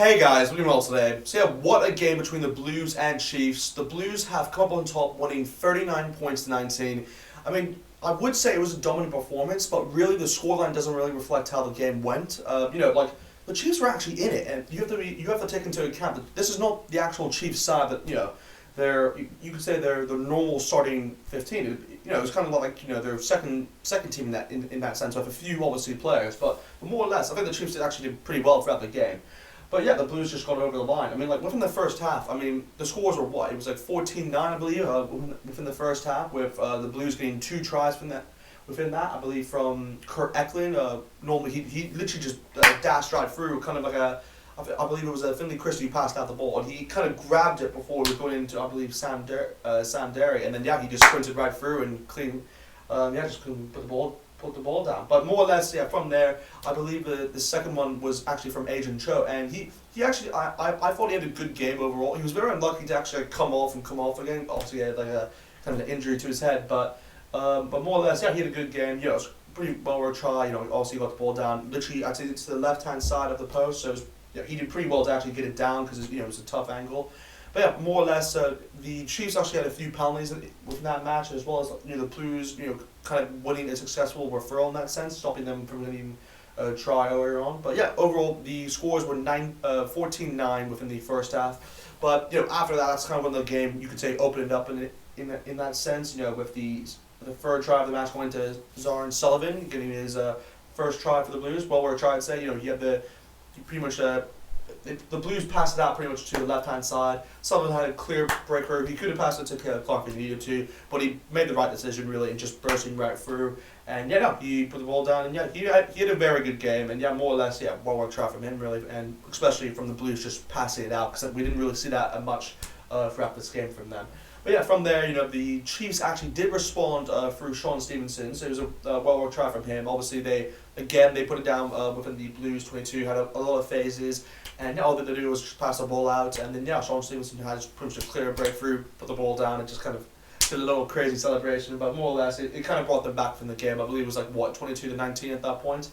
Hey guys, we're doing well today. So yeah, what a game between the Blues and Chiefs. The Blues have come up on top, winning 39 points to 19. I mean, I would say it was a dominant performance, but really the scoreline doesn't really reflect how the game went. The Chiefs were actually in it, and you have to take into account that this is not the actual Chiefs side that they're you could say they're the normal starting 15. It was kind of like their second team in that sense with a few obviously players, but more or less I think the Chiefs actually did pretty well throughout the game. But yeah, the Blues just got over the line. I mean, like within the first half, I mean, the scores were what? It was like 14-9, I believe, within the first half, with the Blues getting 2 tries from that. Within that, I believe from Kurt Eklund. Normally, he literally just dashed right through, kind of like I believe it was Finley Christie who passed out the ball, and he kind of grabbed it before he was going into, I believe, Sam Derry, and then he just sprinted right through and just couldn't put the ball down. But more or less, from there, I believe the second one was actually from Adrian Cho, and he actually, I thought he had a good game overall. He was very unlucky to actually come off again. Obviously, he had like a kind of an injury to his head, but more or less, he had a good game. It was pretty well worth a try. Obviously he got the ball down. Literally, I'd say it's to the left-hand side of the post, so he did pretty well to actually get it down because it was a tough angle. But yeah, more or less, the Chiefs actually had a few penalties within that match, as well as the Blues, kind of winning a successful referral in that sense, stopping them from getting a try earlier on. But yeah, overall the scores were 14-9 within the first half. But after that, that's kind of when the game you could say opened up in that sense. With the third try of the match going to Zarn Sullivan, getting his first try for the Blues. Well, we're trying to say he pretty much. The Blues passed it out pretty much to the left-hand side. Sullivan had a clear breaker. He could have passed it to Clark if he needed to, but he made the right decision really and just bursting right through. And he put the ball down, and he had a very good game. And more or less, well worth try from him really, and especially from the Blues just passing it out because we didn't really see that much throughout this game from them. But from there, the Chiefs actually did respond through Sean Stevenson, so it was a well worth try from him. Obviously, they put it down within the Blues 22, had a lot of phases, and all that they did was just pass the ball out, and then Sean Stevenson had just pretty much a clear breakthrough, put the ball down, and just kind of did a little crazy celebration. But more or less, it kind of brought them back from the game. I believe it was like 22-19 at that point.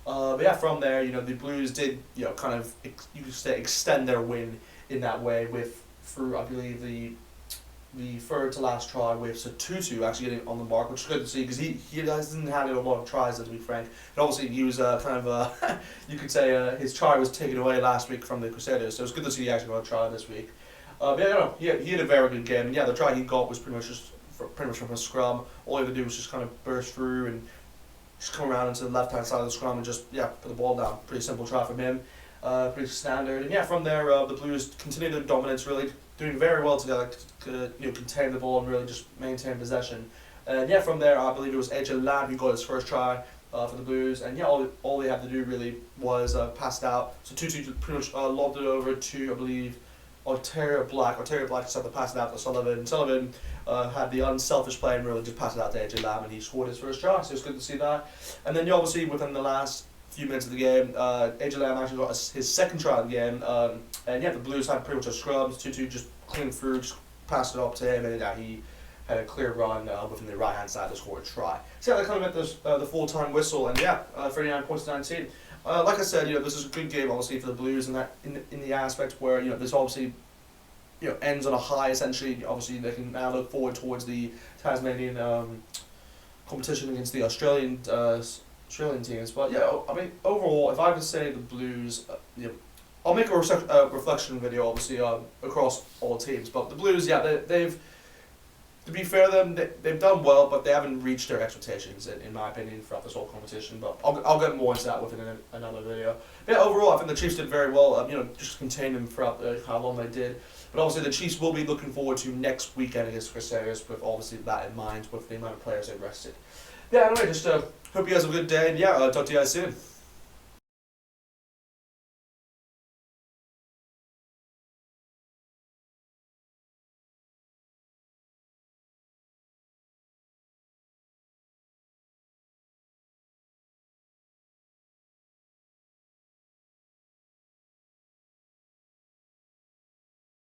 From there, the Blues did kind of you could say extend their win in that way through I believe the third to last try with Tutu actually getting on the mark, which is good to see because he hasn't had a lot of tries, to be frank. And obviously he was you could say his try was taken away last week from the Crusaders, so it's good to see he actually got a try this week. He had a very good game, and the try he got was pretty much from a scrum. All he had to do was just kind of burst through and just come around into the left-hand side of the scrum and just put the ball down. Pretty simple try from him, pretty standard. And from there the Blues continued their dominance, really doing very well to contain the ball and really just maintain possession. And from there, I believe it was AJ Lamb who got his first try for the Blues. And all they had to do really was pass it out. So Tutu pretty much lobbed it over to, I believe, Aotearoa Black. Aotearoa Black just had to pass it out to Sullivan. Sullivan had the unselfish play and really just passed it out to AJ Lamb, and he scored his first try. So it's good to see that. And then obviously within the last few minutes of the game, AJ Lamb actually got his second try of the game. The Blues had pretty much a scrub. Tutu just cleaned through, just passed it up to him, and he had a clear run within the right hand side to score a try. So they kind of met the full time whistle, and 39 points to 19. Like I said, this is a good game obviously for the Blues, and that in the aspect where this obviously ends on a high. Essentially, obviously they can now look forward towards the Tasmanian competition against the Australian teams. But I mean overall, if I would say the Blues, I'll make a reflection video obviously across all teams. But the Blues, they've, to be fair to them, they've done well, but they haven't reached their expectations in my opinion throughout this whole competition. But I'll get more into that within another video. But overall, I think the Chiefs did very well. Just contain them throughout how long they did. But obviously, the Chiefs will be looking forward to next weekend against the Crusaders, with obviously that in mind, with the amount of players they've rested. Anyway, just hope you guys have a good day, and talk to you guys soon.